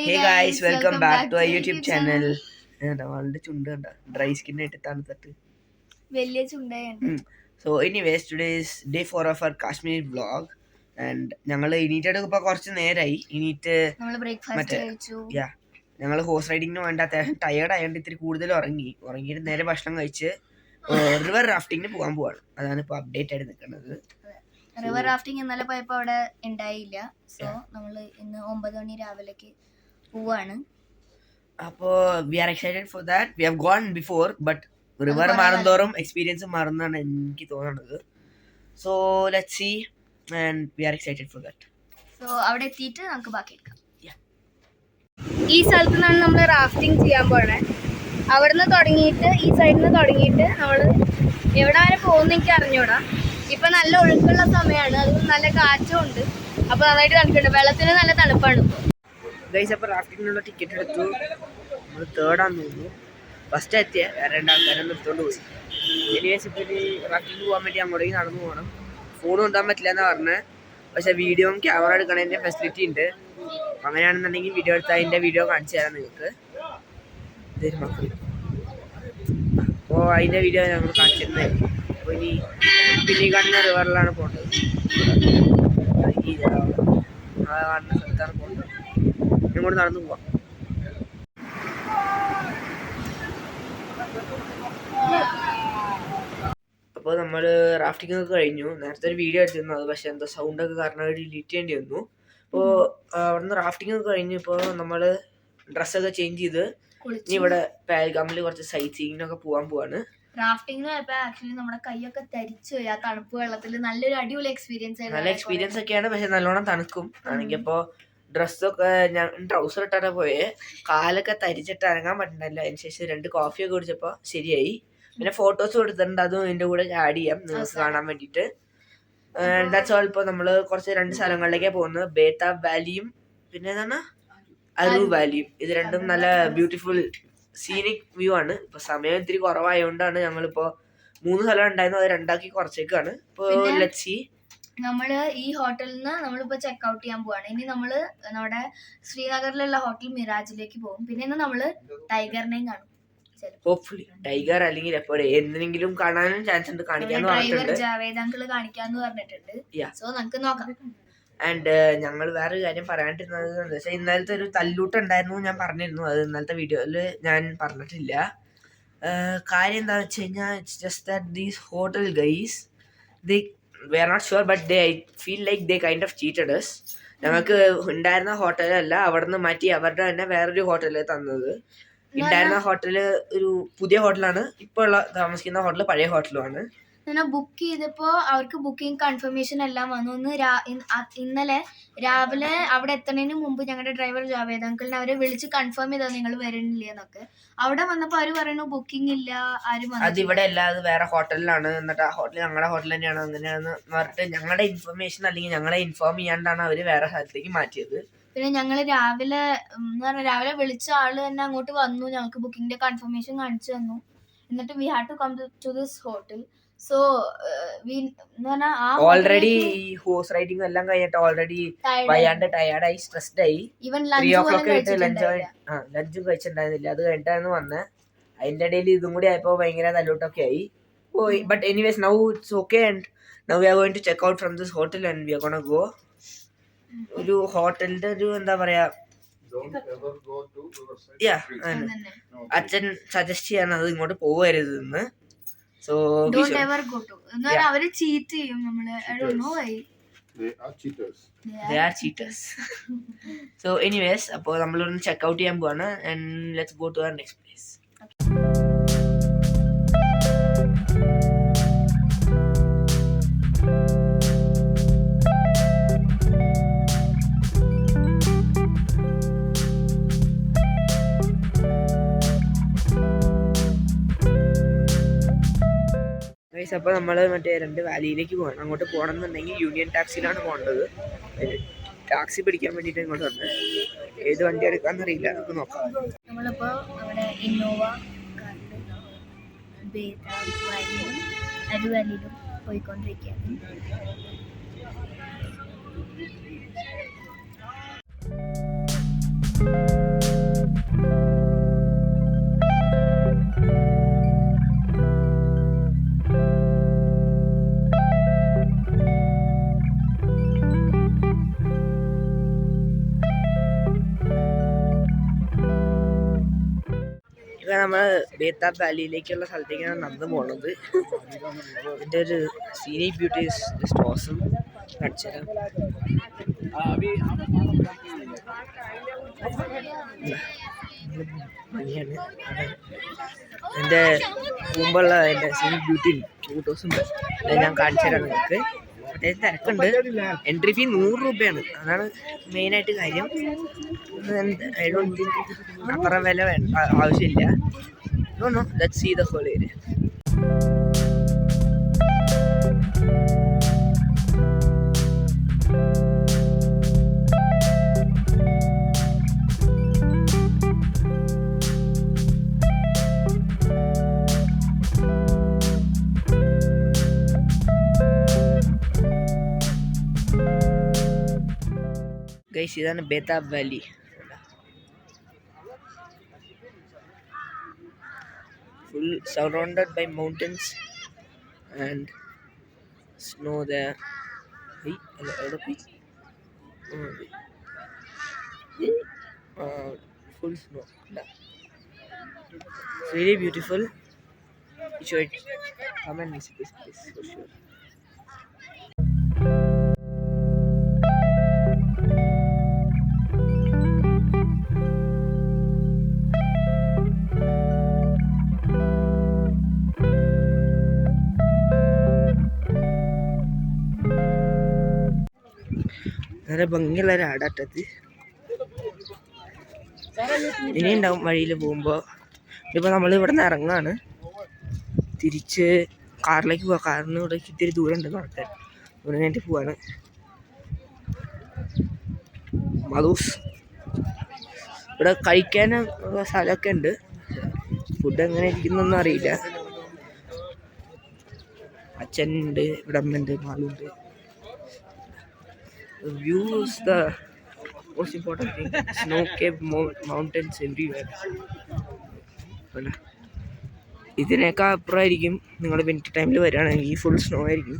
Hey guys, welcome back to our YouTube channel. Dry skin. So anyways, today is day 4 of our Kashmir vlog. And ഞങ്ങള് ഇനീറ്റഡ് ഇപ്പൊ കുറച്ച് നേരായി ഇനീറ്റ് മറ്റേ ഞങ്ങള് horse റൈഡിങ്ങിന് വേണ്ട അത്യാവശ്യം ടയേർഡ് ആയതുകൊണ്ട് ഇത്തിരി കൂടുതൽ ഉറങ്ങിയിട്ട് നേരെ ഭക്ഷണം കഴിച്ച് റിവർ റാഫ്റ്റിങ്ങിന് പോകാൻ പോവാണ്. അതാണ് ഇപ്പൊ അപ്ഡേറ്റ് ആയിട്ട് നിൽക്കുന്നത്. റിവർ റാഫ്റ്റിംഗ് ഇന്നലെ പോയപ്പോ അവിടെ ഉണ്ടായില്ല. സോ നമ്മള് ഇന്ന് 9 മണി രാവിലേക്ക് പോവാണ്. അപ്പോ we are excited for that. We have gone before but river മാറുന്തോറും എക്സ്പീരിയൻസ് മാറുന്നതാണ് എനിക്ക് തോന്നുന്നത്. So let's see and we are excited for that. So അവിടെ എത്തിയിട്ട് നമുക്ക് ബാക്കി എടുക്കാം. ഈ സ്ഥലത്ത് നിന്നാണ് നമ്മൾ റാഫ്റ്റിംഗ് ചെയ്യാൻ പോണേ. അവിടുന്ന് തുടങ്ങിയിട്ട് ഈ സൈഡിൽ നിന്ന് തുടങ്ങിയിട്ട് നമ്മള് എവിടെ വരെ പോകുന്ന എനിക്ക് അറിഞ്ഞൂടാ. ഇപ്പൊ നല്ല ഒഴുക്കുള്ള സമയമാണ്, അതുകൊണ്ട് നല്ല കാറ്റും ഉണ്ട്. അപ്പൊ നന്നായിട്ട് തണുക്കുണ്ട്, വെള്ളത്തിന് നല്ല തണുപ്പാണ് ഇപ്പൊ. അപ്പൊ റാഫ്റ്റിങ്ങിനുള്ള ടിക്കറ്റ് എടുത്തു. നമ്മൾ തേർഡാന്ന് തോന്നുന്നു. ഫസ്റ്റ് എത്തിയ വേറെ ആൾക്കാരെ നിർത്തോണ്ട് പോയി. എനിവേസ് ഇപ്പൊ റാഫ്റ്റിംഗ് പോകാൻ വേണ്ടി അങ്ങോട്ടേക്ക് നടന്നു പോകണം. ഫോൺ കൊണ്ടുപോകാൻ പറ്റില്ല എന്നാ പറഞ്ഞത്. പക്ഷെ വീഡിയോയും ക്യാമറ എടുക്കണതിന്റെ ഫെസിലിറ്റി ഉണ്ട്. അങ്ങനെയാണെന്നുണ്ടെങ്കിൽ വീഡിയോ എടുത്താൽ അതിന്റെ വീഡിയോ കാണിച്ചു തരാം നിങ്ങൾക്ക്. അപ്പോൾ അതിന്റെ വീഡിയോ ഞങ്ങൾ കാണിച്ചിരുന്നതായിരിക്കും. അപ്പോൾ ഇനി പിന്നെ കാണുന്ന റിവറിലാണ് പോകേണ്ടത്. ആ കാണുന്ന സ്ഥലത്താണ് പോകേണ്ടത്. ഇങ്ങോട്ട് നടന്നു പോവാം. അപ്പോൾ നമ്മൾ റാഫ്റ്റിംഗ് ഒക്കെ കഴിഞ്ഞു. നേരത്തെ ഒരു വീഡിയോ എടുത്തിരുന്നു, അത് പക്ഷേ എന്തോ സൗണ്ടൊക്കെ കാരണം ഡിലീറ്റ് ചെയ്യേണ്ടി വന്നു. അപ്പോൾ അവിടുന്ന് റാഫ്റ്റിംഗ് ഒക്കെ കഴിഞ്ഞു. ഇപ്പോൾ നമ്മൾ ഡ്രസ്സൊക്കെ ചേഞ്ച് ചെയ്ത് ഇനി ഇവിടെ പാൽഗാമിൽ കുറച്ച് സൈറ്റ് സീയിങ്ങിനൊക്കെ പോകാൻ പോവാണ്. റാഫ്റ്റിംഗിന് പോയപ്പോൾ ആക്ച്വലി നമ്മുടെ കൈയൊക്കെ തരിച്ചു പോയി ആ തണുപ്പ് വെള്ളത്തിൽ. നല്ലൊരു അടിപൊളി എക്സ്പീരിയൻസ് ആയിരുന്നു. നല്ല എക്സ്പീരിയൻസ് ഒക്കെയാണ്, പക്ഷെ നല്ലോണം തണുക്കും. ആണെങ്കിൽ ഇപ്പോൾ ഡ്രസ്സൊക്കെ ഞാൻ ട്രൗസർ ഇട്ടാണ് പോയേ. കാലൊക്കെ തരിച്ചിട്ട് ഇറങ്ങാൻ പറ്റണില്ല. അതിനുശേഷം 2 കോഫിയൊക്കെ കുടിച്ചപ്പോൾ ശരിയായി. പിന്നെ ഫോട്ടോസ് കൊടുത്തിട്ടുണ്ട്, അതും ഇതിൻ്റെ കൂടെ ആഡ് ചെയ്യാം നിങ്ങൾക്ക് കാണാൻ വേണ്ടിയിട്ട്. That's all. ഇപ്പോൾ നമ്മൾ കുറച്ച് 2 സ്ഥലങ്ങളിലേക്കാണ് പോകുന്നത്. ബേതാബ് വാലിയും പിന്നെ എന്താണ് അരു വാലിയും. ഇത് രണ്ടും നല്ല ബ്യൂട്ടിഫുൾ സീനിക് വ്യൂ ആണ്. ഇപ്പൊ സമയം ഇത്തിരി കുറവായതുകൊണ്ടാണ് ഞങ്ങളിപ്പോ 3 സ്ഥലം ഉണ്ടായിരുന്നു, അത് 2 കുറച്ചേക്കാണ്. ഇപ്പൊ ലെറ്റ്സ് സീ. നമ്മള് ഈ ഹോട്ടലിൽ നിന്ന് നമ്മളിപ്പോ ചെക്ക് ഔട്ട് ചെയ്യാൻ പോവാണ്. ഇനി നമ്മള് നമ്മുടെ ശ്രീനഗറിലുള്ള ഹോട്ടൽ മിറാജിലേക്ക് പോകും. പിന്നെ ഇന്ന് നമ്മള് ടൈഗറിനെയും കാണും. ഹോപ്പ്ഫുള്ളി ടൈഗർ അല്ലെങ്കിൽ എന്തെങ്കിലും കാണാനും ചാൻസ് ഉണ്ട്. കാണിക്കാന്ന് പറഞ്ഞിട്ടുണ്ട്. ജാവേദ് അങ്കിള് കാണിക്കാന്ന് പറഞ്ഞിട്ടുണ്ട്. സോ നമുക്ക് നോക്കാം. ആൻഡ് ഞങ്ങൾ വേറൊരു കാര്യം പറയാണ്ടിരുന്നത് എന്താ വെച്ചാൽ ഇന്നലത്തെ ഒരു തല്ലൂട്ടം ഉണ്ടായിരുന്നു ഞാൻ പറഞ്ഞിരുന്നു. അത് ഇന്നലത്തെ വീഡിയോയിൽ ഞാൻ പറഞ്ഞിട്ടില്ല. കാര്യം എന്താണെന്ന് വെച്ച് കഴിഞ്ഞാൽ it's just that these hotel guys we are not sure but I feel like they kind of cheated us. ഞങ്ങൾക്ക് ഉണ്ടായിരുന്ന ഹോട്ടലല്ല, അവിടെ നിന്ന് മാറ്റി അവരുടെ തന്നെ വേറൊരു ഹോട്ടലിൽ തന്നത്. ഉണ്ടായിരുന്ന ഹോട്ടല് ഒരു പുതിയ ഹോട്ടലാണ്, ഇപ്പോൾ ഉള്ള താമസിക്കുന്ന ഹോട്ടൽ പഴയ ഹോട്ടലുമാണ്. ബുക്ക് ചെയ്തപ്പോ അവർക്ക് ബുക്കിംഗ് കൺഫർമേഷൻ എല്ലാം വന്നു. ഇന്നലെ രാവിലെ അവിടെ എത്തുന്നതിന് മുമ്പ് ഞങ്ങളുടെ ഡ്രൈവർ ജാവേദ് അങ്കിളിനെ അവരെ വിളിച്ച് കൺഫേം ചെയ്താ നിങ്ങൾ വരുന്നില്ലേ എന്നൊക്കെ. അവിടെ വന്നപ്പോ അവര് പറയുന്നു ബുക്കിംഗ് ഇല്ല, ആരും. അത് ഇവിടെ അല്ല, അത് വേറെ ഹോട്ടലിലാണ്. എന്നിട്ട് ആ ഹോട്ടൽ ഞങ്ങളുടെ ഹോട്ടൽ തന്നെയാണ്. അങ്ങനെയാണെന്ന് പറഞ്ഞിട്ട് ഞങ്ങളുടെ ഇൻഫർമേഷൻ അല്ലെങ്കിൽ ഞങ്ങളെ ഇൻഫോം ചെയ്യാണ്ടാണ് അവര് വേറെ സ്ഥലത്തേക്ക് മാറ്റിയത്. പിന്നെ ഞങ്ങള് രാവിലെ വിളിച്ച ആള് തന്നെ അങ്ങോട്ട് വന്നു, ഞങ്ങൾക്ക് ബുക്കിംഗിന്റെ കൺഫർമേഷൻ കാണിച്ചു തന്നു. എന്നിട്ട് we had to come to this hotel. So already ഈ ഹോഴ്സ് റൈഡിങ് എല്ലാം കഴിഞ്ഞിട്ട് ഓൾറെഡി വയ്യാണ്ട് ടയർഡായി, സ്ട്രെസ്ഡ് ആയി. 3 o'clock ആയിട്ട് ലഞ്ചും കഴിച്ചിട്ടുണ്ടായിരുന്നില്ല. അത് കഴിഞ്ഞിട്ടാണ് വന്നത്. അതിന്റെ ഇടയിൽ ഇതും കൂടി ആയപ്പോ ഭയങ്കര തല്ലൂട്ടൊക്കെ ആയി. But anyways now it's okay and now we are going to check out from this hotel and we are gonna go. ഒരു ഹോട്ടലിന്റെ ഒരു എന്താ പറയാ, അച്ഛൻ സജസ്റ്റ് ചെയ്യാണ് അത് ഇങ്ങോട്ട് പോകരുത് എന്ന്. So don't ever go to. അവര് cheat ചെയ്യും നമ്മളെ. I don't know why. They are cheaters. So anyways, അപ്പോൾ നമ്മൾ ഒന്ന് ചെക്ക് ഔട്ട് ചെയ്യാൻ പോവാണ് and let's go to our next place. അപ്പോൾ നമ്മൾ മറ്റേ 2 വാലിയിലേക്ക് പോകണം. അങ്ങോട്ട് പോകണം എന്നുണ്ടെങ്കിൽ യൂണിയൻ ടാക്സിയിലാണ് പോകേണ്ടത്. ടാക്സി പിടിക്കാൻ വേണ്ടിയിട്ട് ഇങ്ങോട്ട് വന്നത്. ഏത് വണ്ടി എടുക്കാന്നറിയില്ല, നമുക്ക് നോക്കാം. നമ്മളിപ്പോ അവിടെ ഇന്നോവ ബേതാബ് വാലിയിലും അരു വാലിയിലും പോയിക്കൊണ്ടിരിക്കുകയാണ്. ഇപ്പൊ നമ്മൾ ബേതാബ് വാലിയിലേക്കുള്ള സ്ഥലത്തേക്കാണ് നടന്നു പോണത്. ഇതിന്റെ ഒരു സീനിക് ബ്യൂട്ടി ജസ്റ്റ് ഓസം. കാണിച്ചുതരാം. ഭംഗിയാണ്. എൻ്റെ മുമ്പുള്ള എൻ്റെ സീനിക് ബ്യൂട്ടിയും ഫോട്ടോസും ഞാൻ കാണിച്ചു തരാം നിങ്ങൾക്ക്. അത്യാവശ്യം തിരക്കുണ്ട്. എൻട്രി ഫീ 100 രൂപയാണ്. അതാണ് മെയിനായിട്ട് കാര്യം. ഐ ഡോണ്ട് തിങ്ക് അത്ര വില ആവശ്യമില്ല. Let's see the whole area. Guys, ഇതാണ് Betaab valley. Full surrounded by mountains and snow there. Full snow. It's really beautiful. You should come and visit this place for sure. വളരെ ഭംഗിയുള്ള ഒരു ആടാട്ടത്. ഇനി ഉണ്ടാവും വഴിയിൽ പോകുമ്പോൾ. ഇതിപ്പോൾ നമ്മൾ ഇവിടെ നിന്ന് ഇറങ്ങാണ്. തിരിച്ച് കാറിലേക്ക് പോവാം. കാറിന് ഇവിടെ ഇത്തിരി ദൂരം ഉണ്ട് നടക്കാൻ. ഇവിടെ വേണ്ടി പോവാണ്. മലൂസ് ഇവിടെ കഴിക്കാൻ സ്ഥലമൊക്കെ ഉണ്ട്. ഫുഡ് എങ്ങനെ ഇരിക്കുന്നൊന്നും അറിയില്ല. അച്ഛനുണ്ട്, ഇവിടെ അമ്മയുണ്ട്, മാലുണ്ട്. The view is the most important thing. Snow-capped mountains everywhere. ഇതിനേക്കാൾ അപ്പുറമായിരിക്കും നിങ്ങൾ വിന്റർ ടൈമിൽ വരികയാണെങ്കിൽ ഫുൾ സ്നോ ആയിരിക്കും.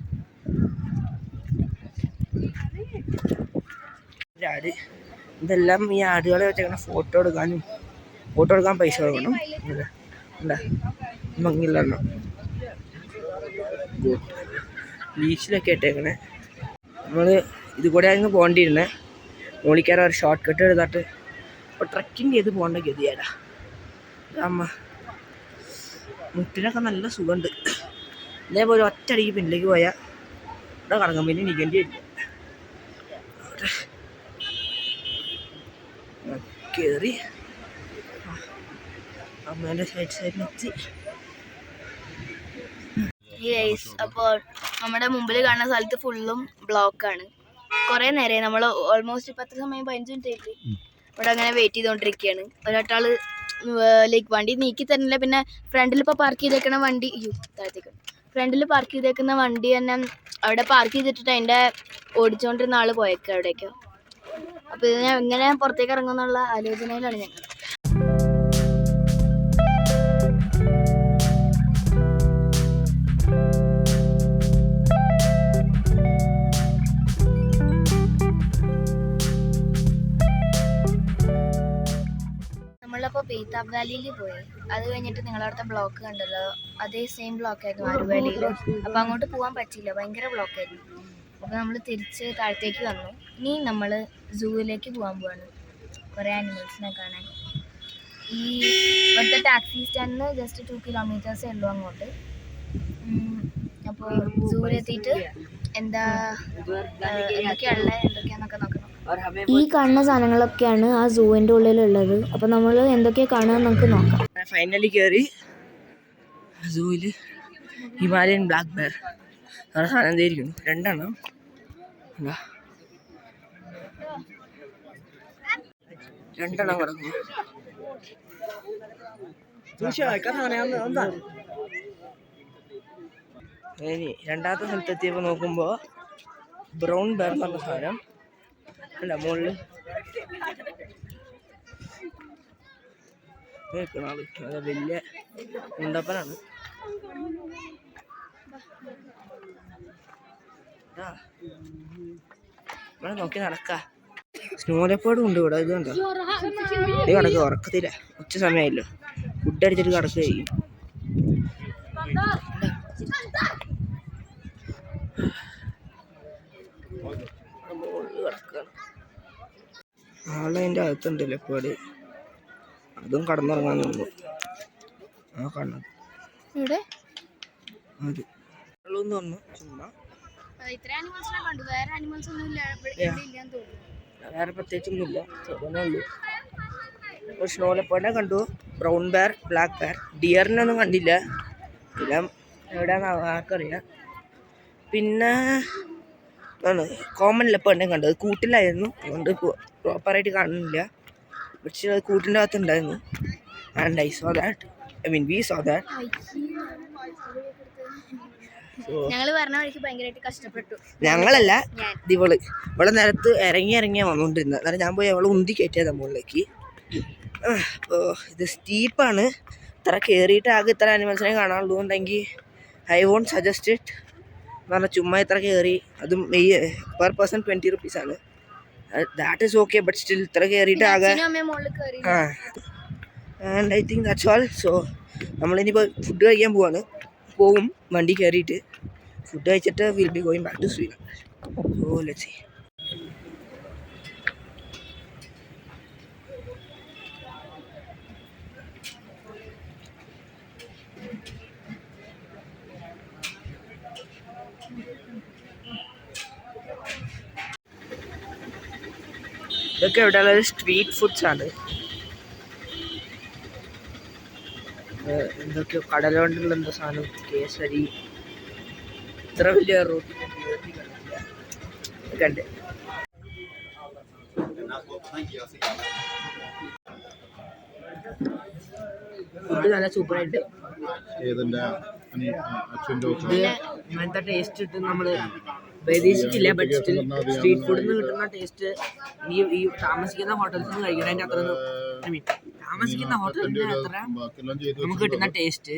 ആട് ഇതെല്ലാം ഈ ആടുകളെ വെച്ചേക്കണ ഫോട്ടോ എടുക്കാൻ പൈസ കൊടുക്കണം. എന്താ ഭംഗിയുള്ള ബീച്ചിലൊക്കെ ഇട്ടേക്കണേ. നമ്മൾ ഇത് കൂടെ ആയിരുന്നു പോകേണ്ടിയിരുന്നത്. മോളിക്കാര ഒരു ഷോർട്ട് കട്ട് എടുത്തിട്ട് ഇപ്പോൾ ട്രക്കിങ് ചെയ്ത് പോകേണ്ട ഗതിയാടാ. അമ്മ മുട്ടിനൊക്കെ നല്ല സുഖമുണ്ട്. ഇതേപോലെ ഒറ്റയടിക്ക് പിന്നിലേക്ക് പോയാൽ ഇവിടെ കടങ്ങാൻ പിന്നെ നിൽക്കേണ്ടി വരും. കയറി അമ്മേൻ്റെ സൈഡിലെത്തി. അപ്പോൾ നമ്മുടെ മുമ്പിൽ കാണുന്ന സ്ഥലത്ത് ഫുള്ളും ബ്ലോക്കാണ്. കുറേ നേരമായി നമ്മൾ ഓൾമോസ്റ്റ് 10 സമയം 15 മിനിറ്റ് ആയിട്ട് ഇവിടെ അങ്ങനെ വെയിറ്റ് ചെയ്തുകൊണ്ടിരിക്കുകയാണ്. ഒരാൾ ലൈക്ക് വണ്ടി നീക്കി തരുന്നില്ല. പിന്നെ ഫ്രണ്ടിൽ ഇപ്പോൾ പാർക്ക് ചെയ്തേക്കുന്ന വണ്ടി ഫ്രണ്ടിൽ പാർക്ക് ചെയ്തേക്കുന്ന വണ്ടി തന്നെ അവിടെ പാർക്ക് ചെയ്തിട്ടിട്ട് അതിൻ്റെ ഓടിച്ചുകൊണ്ടിരുന്ന ആൾ പോയേക്കാം അവിടേക്കോ. അപ്പോൾ ഇത് ഞാൻ എങ്ങനെ പുറത്തേക്ക് ഇറങ്ങുമെന്നുള്ള ആലോചനയിലാണ് ഞങ്ങൾ. നമ്മളപ്പോൾ ബേതാബ് വാലിയിൽ പോയി. അത് കഴിഞ്ഞിട്ട് നിങ്ങളവിടുത്തെ ബ്ലോക്ക് കണ്ടല്ലോ, അതേ സെയിം ബ്ലോക്കായിരുന്നു ആരു വാലിയിൽ. അപ്പോൾ അങ്ങോട്ട് പോകാൻ പറ്റിയില്ല, ഭയങ്കര ബ്ലോക്കായിരുന്നു. അപ്പോൾ നമ്മൾ തിരിച്ച് താഴത്തേക്ക് വന്നു. ഇനി നമ്മൾ സൂവിലേക്ക് പോകാൻ പോവാണ് കുറേ ആനിമൽസിനെ കാണാൻ. ഈ ഇവിടുത്തെ ടാക്സി സ്റ്റാൻഡിന് ജസ്റ്റ് 2 കിലോമീറ്റേഴ്സേ ഉള്ളൂ അങ്ങോട്ട്. അപ്പോൾ സൂവിലെത്തിയിട്ട് എന്തൊക്കെയാണെന്നൊക്കെ നോക്കണം. ഈ കാണുന്ന സാധനങ്ങളൊക്കെയാണ് ആ സൂവിൻ്റെ ഉള്ളിലുള്ളത്. അപ്പോൾ നമ്മൾ എന്തൊക്കെയാണ് കാണുക നമുക്ക് നോക്കാം. ഫൈനലി കയറി സൂവിൽ ഹിമാലയൻ ബ്ലാക്ക് ബെയർ നല്ല സാധനം എന്തായിരിക്കുന്നു. 2 എണ്ണം കിടക്കുന്നു. ഇനി രണ്ടാമത്തെ സ്ഥലത്തെത്തിയപ്പോൾ നോക്കുമ്പോൾ ബ്രൗൺ ബെയർ പറഞ്ഞ സാധനം അല്ല മുകളിൽ നിൽക്കുന്ന ആള്. അത് വലിയ മുണ്ടപ്പനാണ്. ഇവിടെ നോക്കി നടക്ക. സ്നോ ലെപ്പേർഡും ഉണ്ട് ഇവിടെ. ഇത് കണ്ടോ, ഇത് കിടക്കുക ഉറക്കത്തില്ല. ഉച്ച സമയമായല്ലോ. ഫുഡ് ഫുഡ് അടിച്ചിട്ട് കിടക്കുകയും ആളെ അതിൻ്റെ അകത്തുണ്ട് ലെപ്പേർഡ്. അതും കടന്നിറങ്ങാൻ നിന്നു. ആ കണ്ണത് അത് വെള്ളമെന്ന് പറഞ്ഞു ചുമ്മാ. വേറെ പ്രത്യേകിച്ചൊന്നുമില്ല. ചെറുതേ ഉള്ളൂ. ഒരു സ്നോ ലെപ്പേർഡിനെ കണ്ടു, ബ്രൗൺ ബെയർ, ബ്ലാക്ക് ബെയർ. ഡിയറിനൊന്നും കണ്ടില്ല. പിന്നെ എവിടെയാണെന്ന് ആർക്കറിയാം. പിന്നെ ആണ് കോമൺ ലെപ്പേർഡിനെ കണ്ടത്. കൂട്ടിലായിരുന്നു, അതുകൊണ്ട് പ്രോപ്പറായിട്ട് കാണുന്നില്ല. പക്ഷെ അത് കൂട്ടിൻ്റെ അകത്തുണ്ടായിരുന്നു. And I saw that, I mean we saw that. ഞങ്ങളല്ല, ഇവളെ നിലത്ത് ഇറങ്ങിയാ വന്നോണ്ടിരുന്നത്. അന്നേരം ഞാൻ പോയി അവളെ ഉന്തി കയറ്റിയതാ മുകളിലേക്ക്. അപ്പോൾ ഇത് സ്റ്റീപ്പാണ്. ഇത്ര കയറിയിട്ട് ആകെ ഇത്ര ആനിമൽസിനെ കാണാനുള്ളൂ. ഉണ്ടെങ്കിൽ ഐ വോണ്ട് സജസ്റ്റ് ഇറ്റ് എന്ന് പറഞ്ഞാൽ ചുമ്മാ ഇത്ര കയറി. അതും per person 20 rupees. That is okay, but still ഇത്ര കയറിയിട്ട് ആകെ. And I think that's all. So നമ്മളിനിപ്പോൾ ഫുഡ് കഴിക്കാൻ പോകും വണ്ടി കയറിയിട്ട്. ഫുഡ് കഴിച്ചിട്ട് will be going back to Srinagar. So let's see. ഇതൊക്കെ ഇവിടെയുള്ളത് സ്ട്രീറ്റ് ഫുഡ്സ് ആണ്. എന്തൊക്കെയോ കടല കൊണ്ടുള്ള എന്തോ സാധനം, കേസരി. ഇത്ര വലിയ റോട്ടി കണ്ട്. ഫുഡ് നല്ല സൂപ്പറായിട്ട്. ഇങ്ങനത്തെ ടേസ്റ്റ് കിട്ടും നമ്മള് പ്രതീക്ഷിച്ചില്ല. ബട്ട് സ്റ്റിൽ സ്ട്രീറ്റ് ഫുഡിൽ നിന്ന് കിട്ടുന്ന ടേസ്റ്റ് ഈ താമസിക്കുന്ന ഹോട്ടൽസിൽ നിന്ന് കഴിക്കണതിൻ്റെ അത്ര, ഐ മീൻ താമസിക്കുന്ന ഹോട്ടലിൻ്റെ അത്ര നമുക്ക് കിട്ടുന്ന ടേസ്റ്റ്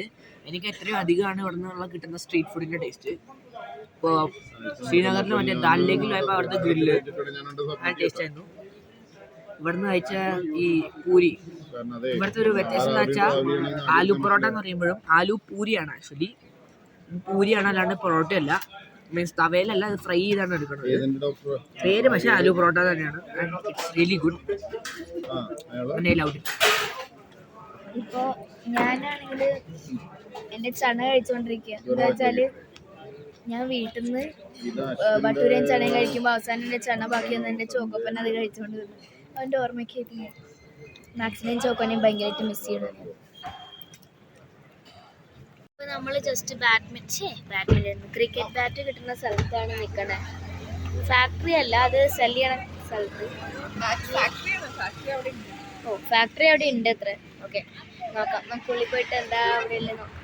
എനിക്ക് എത്രയോ അധികമാണ് ഇവിടെ നിന്നുള്ള കിട്ടുന്ന സ്ട്രീറ്റ് ഫുഡിൻ്റെ ടേസ്റ്റ്. ഇപ്പോൾ ശ്രീനഗറിൽ മറ്റേ ദാലിലേക്ക് പോയപ്പോൾ അവിടുത്തെ ഗ്രില്ല് ആ ടേസ്റ്റ് ആയിരുന്നു. ഇവിടുന്ന് കഴിച്ച ഈ പൂരി, ഇവിടുത്തെ ഒരു വ്യത്യാസം എന്ന് വെച്ചാൽ ആലു പൊറോട്ട എന്ന് പറയുമ്പോഴും ആലു പൂരിയാണ്. ആക്ച്വലി പൂരിയാണ്, അല്ലാണ്ട് പൊറോട്ടയല്ല. മീൻസ് തവയിലല്ല, അത് ഫ്രൈ ചെയ്താണ് എടുക്കുന്നത്. പേര് പക്ഷേ ആലു പൊറോട്ട തന്നെയാണ്. It's really good. ഇപ്പോൾ ഞാനാണെങ്കിൽ എൻ്റെ ചണ കഴിച്ചുകൊണ്ടിരിക്കുക. എന്താ വെച്ചാൽ ഞാൻ വീട്ടിൽ നിന്ന് ബട്ടൂരയും ചണയും കഴിക്കുമ്പോൾ അവസാനം എൻ്റെ ചണ ബാക്കി വന്ന് എൻ്റെ ചോക്കപ്പൻ അത് കഴിച്ചുകൊണ്ട് വന്നു. അവൻ്റെ ഓർമ്മയ്ക്ക് മാക്സിമം ചോക്കനെയും ഭയങ്കരമായിട്ട് മിസ് ചെയ്യണം. ഇപ്പോൾ നമ്മൾ ജസ്റ്റ് ബാഡ്മിൻ്റൺ ക്രിക്കറ്റ് ബാറ്റ് കിട്ടുന്ന സ്ഥലത്താണ് നിൽക്കണേ. ഫാക്ടറി അല്ല, അത് സെൽ ചെയ്യണ സ്ഥലത്ത്. ഓ, ഫാക്ടറി അവിടെ ഉണ്ട് അത്ര. ഓക്കെ, നോക്കാം. നമുക്ക് ഉള്ളിൽ പോയിട്ട് എന്താ അവിടെ ഉള്ളത് നോക്കാം.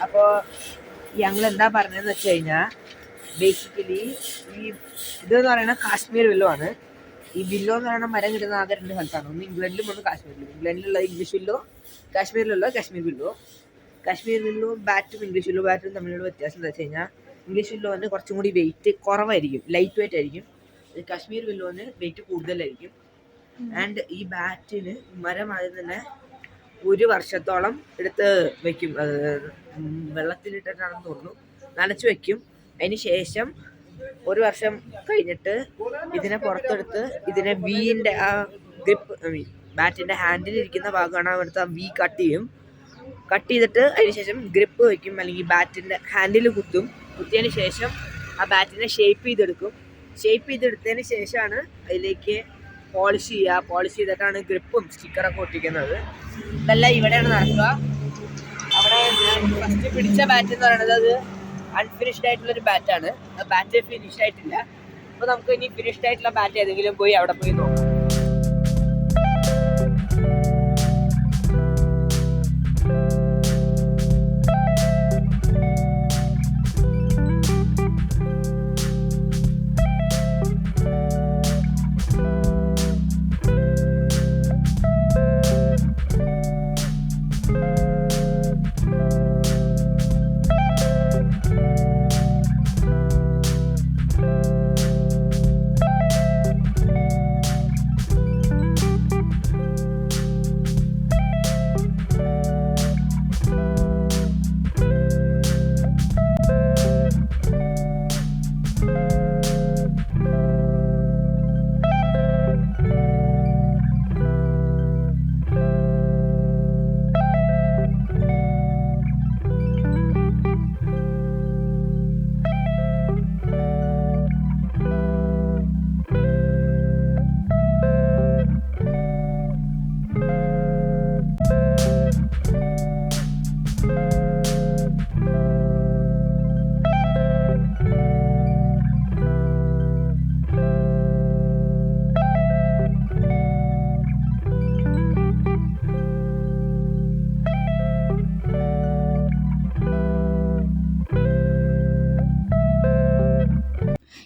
അപ്പോൾ ഞങ്ങൾ എന്താ പറഞ്ഞതെന്ന് വെച്ച് കഴിഞ്ഞാൽ, ബേസിക്കലി ഈ ഇതെന്ന് പറയുന്നത് കാശ്മീർ വില്ലോ ആണ്. ഈ വില്ലോ എന്ന് പറയുന്ന മരം കിട്ടുന്ന ആകെ 2 സ്ഥലത്താണ്. ഒന്ന് ഇംഗ്ലണ്ടിലും ഒന്ന് കാശ്മീരിലും. ഇംഗ്ലണ്ടിലുള്ള ഇംഗ്ലീഷ് വില്ലോ, കാശ്മീരിലുള്ള കാശ്മീർ വില്ലോ. കാശ്മീർ വില്ലോ ബാറ്റും ഇംഗ്ലീഷ് വില്ലോ ബാറ്റും തമ്മിലുള്ള വ്യത്യാസം എന്താ വെച്ച് കഴിഞ്ഞാൽ, ഇംഗ്ലീഷ് വില്ലോന് കുറച്ചും കൂടി വെയിറ്റ് കുറവായിരിക്കും, ലൈറ്റ് വെയിറ്റ് ആയിരിക്കും. കാശ്മീർ വില്ലോന് വെയിറ്റ് കൂടുതലായിരിക്കും. ആൻഡ് ഈ ബാറ്റിന് മരം ആദ്യം തന്നെ 1 വർഷത്തോളം എടുത്ത് വെക്കും. വെള്ളത്തിലിട്ടിട്ടാണെന്ന് തോന്നുന്നു, നനച്ച് വെക്കും. അതിന് ശേഷം 1 വർഷം കഴിഞ്ഞിട്ട് ഇതിനെ പുറത്തെടുത്ത് ഇതിനെ വീൻ്റെ ആ ഗ്രിപ്പ്, ഐ മീൻ ബാറ്റിൻ്റെ ഹാൻഡിലിരിക്കുന്ന ഭാഗമാണ് അവിടുത്തെ വി കട്ട് ചെയ്യും. കട്ട് ചെയ്തിട്ട് അതിന് ശേഷം ഗ്രിപ്പ് വയ്ക്കും, അല്ലെങ്കിൽ ബാറ്റിൻ്റെ ഹാൻഡിൽ കുത്തിയതിന് ശേഷം ആ ബാറ്റിനെ ഷേപ്പ് ചെയ്തെടുക്കും. ഷേപ്പ് ചെയ്തെടുത്തതിന് ശേഷമാണ് അതിലേക്ക് പോളിഷ് ചെയ്യുക. പോളിഷ് ചെയ്തിട്ടാണ് ഗ്രിപ്പും സ്റ്റിക്കറൊക്കെ ഒട്ടിക്കുന്നത്. ഇതെല്ലാം ഇവിടെയാണ് നടക്കുക. അവിടെ ഫസ്റ്റ് പിടിച്ച ബാറ്റ് എന്ന് പറയുന്നത് അത് അൺഫിനിഷ്ഡ് ആയിട്ടുള്ളൊരു ബാറ്റാണ്. ആ ബാറ്റ് ഫിനിഷ് ആയിട്ടില്ല. അപ്പോൾ നമുക്ക് ഇനി ഫിനിഷ്ഡ് ആയിട്ടുള്ള ബാറ്റ് ഏതെങ്കിലും പോയി അവിടെ പോയി നോക്കാം.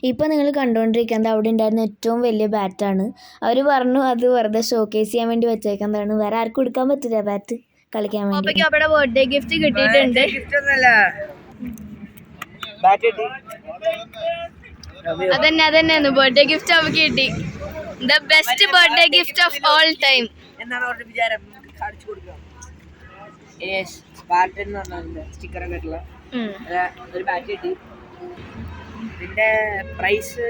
ഇപ്പോൾ നിങ്ങൾ കണ്ടുകൊണ്ടിരിക്കുന്നത് അവിടെ ഉണ്ടായിരുന്ന ഏറ്റവും വലിയ ബാറ്റാണ്. അവർ പറഞ്ഞു അത് വെറുതെ ഷോക്കേസ് ചെയ്യാൻ വേണ്ടി വെച്ചേക്കുന്നതാണ്, വേറെ ആർക്കും കൊടുക്കാൻ പറ്റില്ല ബാറ്റ് കളിക്കാൻ വേണ്ടി. അവിടെ ബർത്ത്ഡേ ഗിഫ്റ്റ് കിട്ടിയിട്ടുണ്ട്. അതന്നെ ബർത്ത്ഡേ ഗിഫ്റ്റ് അവർക്ക് കിട്ടി. The best birthday gift of all time എന്നാണ് അവരുടെ വിചാരം. കാണിച്ചു കൊടുക്കുക. സ്പാർട്ടൻ എന്ന് പറഞ്ഞ സ്റ്റിക്കറൊക്കെ ആയിട്ടുള്ള ഒരു ബാറ്റ് കിട്ടി. ഇതിന്റെ പ്രൈസ്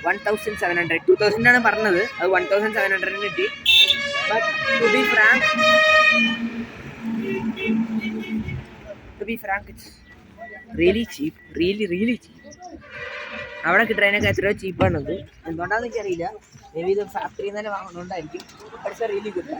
1700. 2000 ആണ് പറഞ്ഞത്, അത് 1700 കിട്ടി. But to be frank it's really cheap, really cheap. അവിടെ കിട്ടുന്നതിനൊക്കെ എത്രയോ ചീപ്പാണത്. എന്തുകൊണ്ടാണെന്ന് എനിക്കറിയില്ല. മേ ബി ഇത് ഫാക്ടറിയിൽ നിന്ന് തന്നെ വാങ്ങുന്നതുകൊണ്ടായിരിക്കും. Really good.